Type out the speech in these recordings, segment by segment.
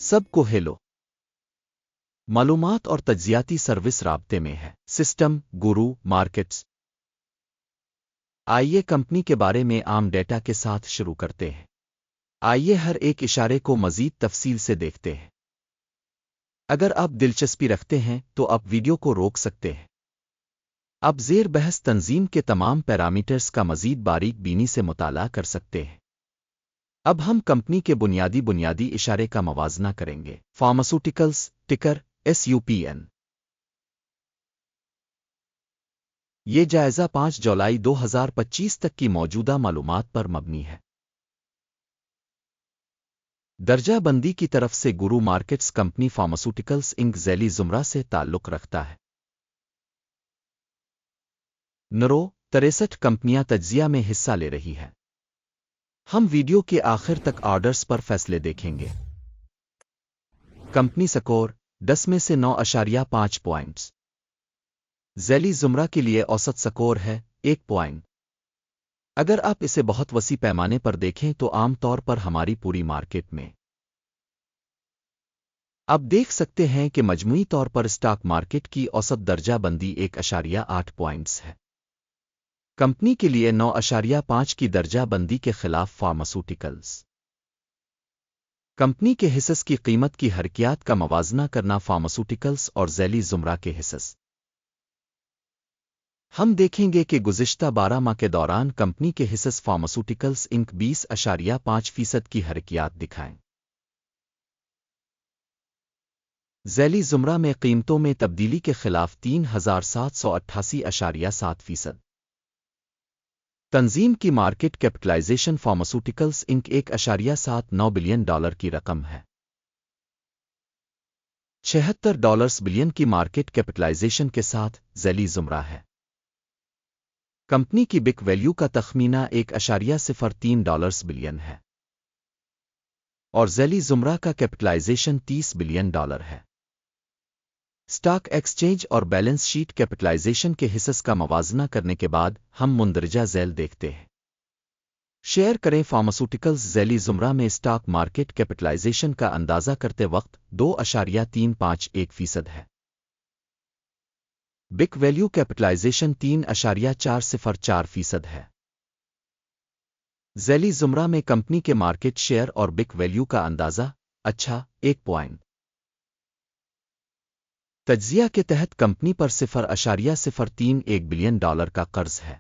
سب کو ہیلو، معلومات اور تجزیاتی سروس رابطے میں ہے۔ سسٹم گورو مارکیٹس۔ آئیے کمپنی کے بارے میں عام ڈیٹا کے ساتھ شروع کرتے ہیں۔ آئیے ہر ایک اشارے کو مزید تفصیل سے دیکھتے ہیں۔ اگر آپ دلچسپی رکھتے ہیں تو آپ ویڈیو کو روک سکتے ہیں۔ آپ زیر بحث تنظیم کے تمام پیرامیٹرز کا مزید باریک بینی سے مطالعہ کر سکتے ہیں۔ اب ہم کمپنی کے بنیادی اشارے کا موازنہ کریں گے۔ فارماسوٹیکلز ٹکر SUPN۔ یہ جائزہ 5 جولائی 2025 تک کی موجودہ معلومات پر مبنی ہے۔ درجہ بندی کی طرف سے گورو مارکیٹس کمپنی فارماسوٹیکلز انک ذیلی زمرہ سے تعلق رکھتا ہے۔ نرو 63 کمپنیاں تجزیہ میں حصہ لے رہی ہیں۔ ہم ویڈیو کے آخر تک آرڈرز پر فیصلے دیکھیں گے۔ کمپنی سکور 10 میں سے 9.5 پوائنٹس۔ ذیلی زمرہ کے لیے اوسط سکور ہے 1 پوائنٹ۔ اگر آپ اسے بہت وسیع پیمانے پر دیکھیں تو عام طور پر ہماری پوری مارکیٹ میں آپ دیکھ سکتے ہیں کہ مجموعی طور پر اسٹاک مارکیٹ کی اوسط درجہ بندی 1.8 پوائنٹس ہے۔ کمپنی کے لیے 9.5 کی درجہ بندی کے خلاف فارماسوٹیکلز کمپنی کے حصص کی قیمت کی حرکیات کا موازنہ کرنا فارماسوٹیکلز اور ذیلی زمرہ کے حصص۔ ہم دیکھیں گے کہ گزشتہ 12 ماہ کے دوران کمپنی کے حصص فارماسوٹیکلز انک 20.5% کی حرکیات دکھائیں۔ ذیلی زمرہ میں قیمتوں میں تبدیلی کے خلاف 3788.7%۔ تنظیم کی مارکیٹ کیپٹلائزیشن فارماسوٹیکلز انک $1.79 بلین کی رقم ہے۔ $76 بلین کی مارکیٹ کیپٹلائزیشن کے ساتھ ذیلی زمرہ ہے۔ کمپنی کی بک ویلیو کا تخمینہ $1.03 بلین ہے اور ذیلی زمرہ کا کیپٹلائزیشن $30 بلین ہے۔ اسٹاک ایکسچینج اور بیلنس شیٹ کیپٹلائزیشن کے حصص کا موازنہ کرنے کے بعد ہم مندرجہ ذیل دیکھتے ہیں۔ شیئر کریں فارماسوٹیکلز ذیلی زمرہ میں اسٹاک مارکیٹ کیپٹلائزیشن کا اندازہ کرتے وقت 2.351% ہے۔ بک ویلیو کیپٹلائزیشن 3.404% ہے۔ ذیلی زمرہ میں کمپنی کے مارکیٹ شیئر اور بک ویلیو کا اندازہ 1 پوائنٹ۔ تجزیہ کے تحت کمپنی پر $0.031 بلین کا قرض ہے۔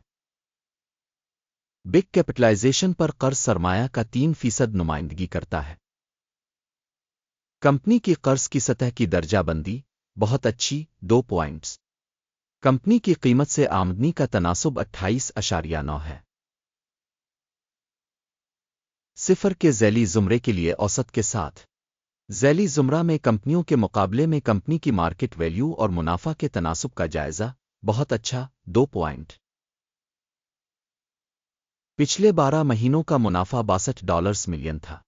بک کیپٹلائزیشن پر قرض سرمایہ کا 3% نمائندگی کرتا ہے۔ کمپنی کی قرض کی سطح کی درجہ بندی بہت اچھی 2 پوائنٹس۔ کمپنی کی قیمت سے آمدنی کا تناسب 28.9 ہے۔ 0 کے ذیلی زمرے کے لیے اوسط کے ساتھ ذیلی زمرہ میں کمپنیوں کے مقابلے میں کمپنی کی مارکیٹ ویلیو اور منافع کے تناسب کا جائزہ بہت اچھا 2 پوائنٹ۔ پچھلے 12 مہینوں کا منافع $62 ملین تھا۔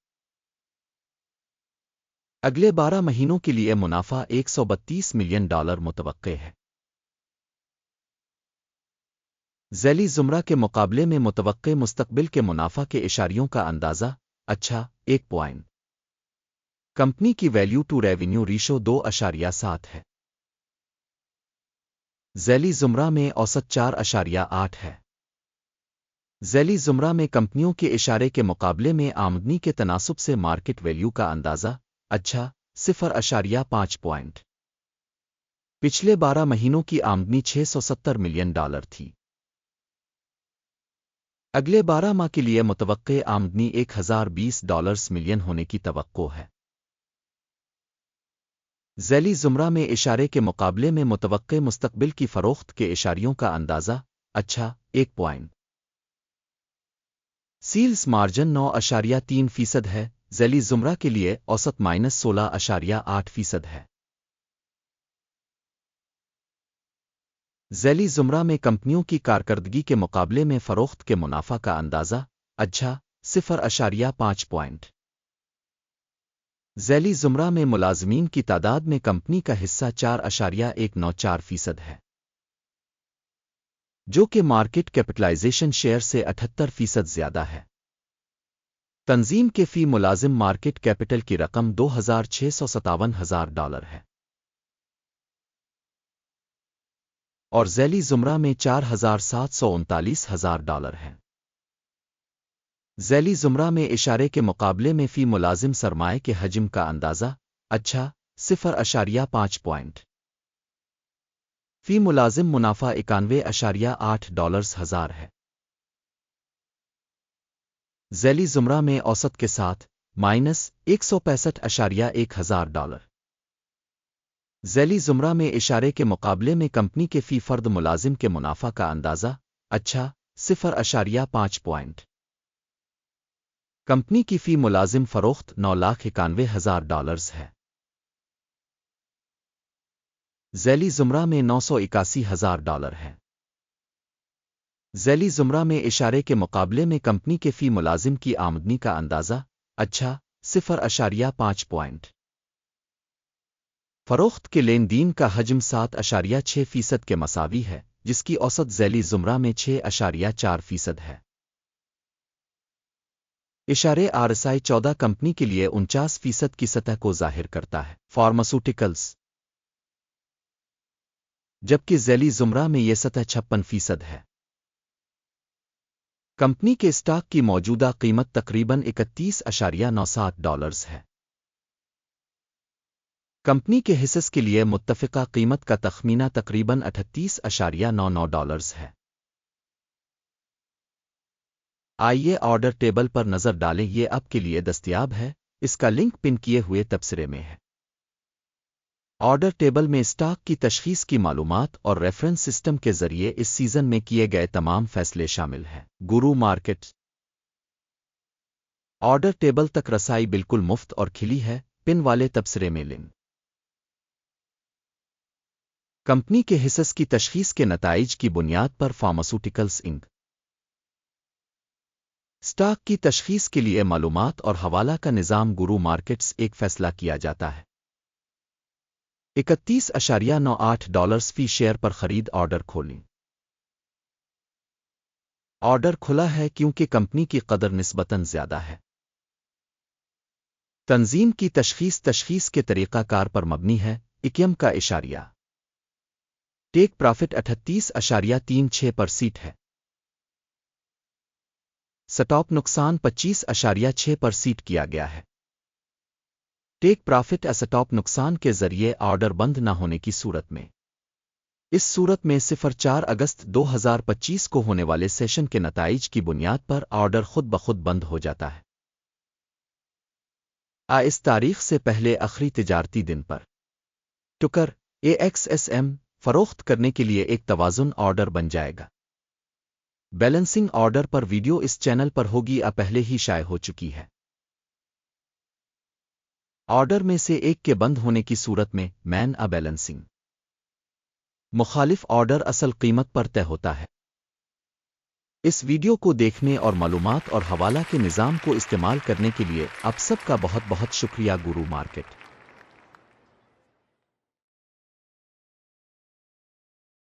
اگلے 12 مہینوں کے لیے منافع $132 ملین متوقع ہے۔ ذیلی زمرہ کے مقابلے میں متوقع مستقبل کے منافع کے اشاریوں کا اندازہ 1 پوائنٹ۔ کمپنی کی ویلیو ٹو ریونیو ریشو 2.7 ہے۔ ذیلی زمرہ میں اوسط 4.8 ہے۔ ذیلی زمرہ میں کمپنیوں کے اشارے کے مقابلے میں آمدنی کے تناسب سے مارکیٹ ویلیو کا اندازہ 0.5 پوائنٹ۔ پچھلے 12 مہینوں کی آمدنی $670 ملین تھی۔ اگلے 12 ماہ کے لیے متوقع آمدنی $1020 ملین ہونے کی توقع ہے۔ ذیلی زمرہ میں اشارے کے مقابلے میں متوقع مستقبل کی فروخت کے اشاریوں کا اندازہ 1 پوائنٹ۔ سیلز مارجن 9.3% ہے۔ ذیلی زمرہ کے لیے اوسط -16.8% ہے۔ ذیلی زمرہ میں کمپنیوں کی کارکردگی کے مقابلے میں فروخت کے منافع کا اندازہ 0.5 پوائنٹ۔ ذیلی زمرہ میں ملازمین کی تعداد میں کمپنی کا حصہ 4.194% ہے، جو کہ مارکیٹ کیپٹلائزیشن شیئر سے 78% زیادہ ہے۔ تنظیم کے فی ملازم مارکیٹ کیپٹل کی رقم $2,657,000 ہے اور ذیلی زمرہ میں $4,739,000 ہے۔ ذیلی زمرہ میں اشارے کے مقابلے میں فی ملازم سرمائے کے حجم کا اندازہ 0.5 پوائنٹ۔ فی ملازم منافع $91.8 ہے۔ ذیلی زمرہ میں اوسط کے ساتھ $165.1 ذیلی زمرہ میں اشارے کے مقابلے میں کمپنی کے فی فرد ملازم کے منافع کا اندازہ 0.5 پوائنٹ۔ کمپنی کی فی ملازم فروخت $991,000 ہے۔ ذیلی زمرہ میں $981,000 ہے۔ ذیلی زمرہ میں اشارے کے مقابلے میں کمپنی کے فی ملازم کی آمدنی کا اندازہ 0.5 پوائنٹ۔ فروخت کے لین دین کا حجم 7.6% کے مساوی ہے، جس کی اوسط ذیلی زمرہ میں 6.4% ہے۔ اشارے RSI 14 کمپنی کے لیے 49% کی سطح کو ظاہر کرتا ہے، فارماسوٹیکلز، جبکہ ذیلی زمرہ میں یہ سطح 56% ہے۔ کمپنی کے اسٹاک کی موجودہ قیمت تقریباً $31.97 ہے۔ کمپنی کے حصص کے لیے متفقہ قیمت کا تخمینہ تقریباً $38.99 ہے۔ آئیے آرڈر ٹیبل پر نظر ڈالیں، یہ آپ کے لیے دستیاب ہے، اس کا لنک پن کیے ہوئے تبصرے میں ہے۔ آرڈر ٹیبل میں اسٹاک کی تشخیص کی معلومات اور ریفرنس سسٹم کے ذریعے اس سیزن میں کیے گئے تمام فیصلے شامل ہیں۔ گورو مارکیٹ آرڈر ٹیبل تک رسائی بالکل مفت اور کھلی ہے، پن والے تبصرے میں لنک۔ کمپنی کے حصص کی تشخیص کے نتائج کی بنیاد پر فارماسوٹیکلز انک اسٹاک کی تشخیص کے لیے معلومات اور حوالہ کا نظام گورو مارکیٹس ایک فیصلہ کیا جاتا ہے۔ $31.98 فی شیئر پر خرید آرڈر کھولیں۔ آرڈر کھلا ہے کیونکہ کمپنی کی قدر نسبتاً زیادہ ہے۔ تنظیم کی تشخیص کے طریقہ کار پر مبنی ہے۔ اکیم کا اشاریہ ٹیک پرافٹ 38.36% ہے۔ سٹاپ نقصان 25.6% کیا گیا ہے۔ ٹیک پرافٹ اسٹاپ نقصان کے ذریعے آرڈر بند نہ ہونے کی صورت میں، اس صورت میں 4 اگست 2025 کو ہونے والے سیشن کے نتائج کی بنیاد پر آرڈر خود بخود بند ہو جاتا ہے۔ اس تاریخ سے پہلے آخری تجارتی دن پر ٹکر AXSM فروخت کرنے کے لیے ایک توازن آرڈر بن جائے گا۔ بیلنسنگ آرڈر پر ویڈیو اس چینل پر ہوگی، پہلے ہی شائع ہو چکی ہے۔ آرڈر میں سے ایک کے بند ہونے کی صورت میں مین بیلنسنگ مخالف آرڈر اصل قیمت پر طے ہوتا ہے۔ اس ویڈیو کو دیکھنے اور معلومات اور حوالہ کے نظام کو استعمال کرنے کے لیے آپ سب کا بہت بہت شکریہ۔ گورو مارکیٹ